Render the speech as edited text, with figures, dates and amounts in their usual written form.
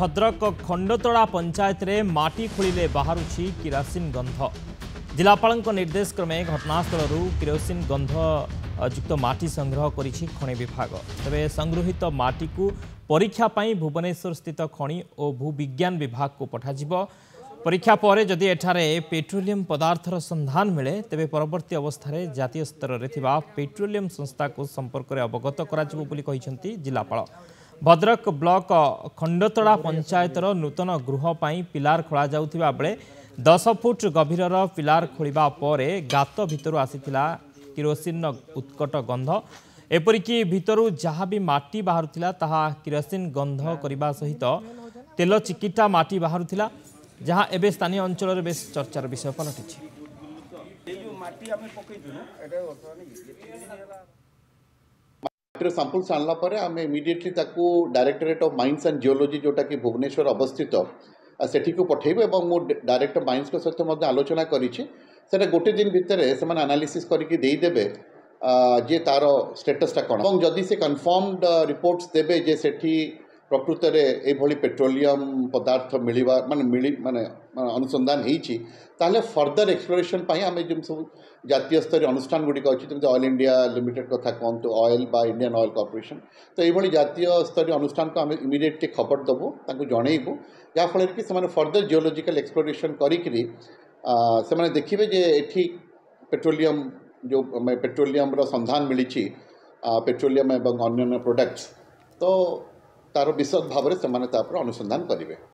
भद्रक खंडतोड़ा पंचायत रे माटी खोलिले बाहरुछि किरोसिन गंध। जिलापाल निर्देश क्रमे घटनास्थल किरोसिन गंध युक्त माटी संग्रह करिछि खनि विभाग। तेबे संग्रहित माटी को परीक्षा पई भुवनेश्वर स्थित खनि और भूविज्ञान विभाग को पठाजिबो। परीक्षा पर जदि एठारे पेट्रोलियम पदार्थर संधान मिले तेबे परवर्ती अवस्था जातीय स्तर रे थिबा पेट्रोलियम संस्था को संपर्क में अवगत कराजिबो बोली कहिसेंती जिलापाल। भद्रक ब्लॉक खंडतोड़ा पंचायतर नूतन गृह पाई पिलार खोला जाउथिबा बेले 10 फुट गभीरर पिलार खोलिबा परे गात भितरु आसीथिला किरोसिन उत्कट गंध। एपरिकी भितरु जहाँ भी माटी बाहरुथिला ताहा किरोसिन गंध करबा सहित तेल चिकिटा माटी बाहरुथिला, जहाँ एबे स्थानीय अंचल रे बेस चर्चार विषय पलटिछि। सैंपल आनला पर आम इमिडिएटली ताकू directorate of mines and geology जोटा कि भुवनेश्वर अवस्थित सेठी को पठेबे एवं मो डायरेक्टर माइंस के सहित आलोचना करिछि। सेटा गोटे दिन भितर से एनालिसिस करके देदेवे जे तार स्टेटसटा कौन और जदि से कन्फर्मड रिपोर्ट्स देवे जे सेठी प्रकृत में पेट्रोलियम पदार्थ मिलवा माने अनुसंधान होती फर्दर एक्सप्लोरेशन आम जो सब जातीय स्तर अनुष्ठान गुड़िक अच्छी जमी ऑयल इंडिया लिमिटेड कथा कहतु ऑयल बा इंडियन ऑयल कॉर्पोरेशन तो ये जातीय स्तर अनुष्ठान को आम इमिडिएटली खबर देवु जनइबू जहाँफल कि फर्दर जियोलॉजिकल एक्सप्लोरेशन करी से देखिए जे एठी पेट्रोलियम जो पेट्रोलियम संधान मिली पेट्रोलियम एवं अन्य प्रोडक्ट्स तो तार विशद भाव में अनुसंधान करेंगे।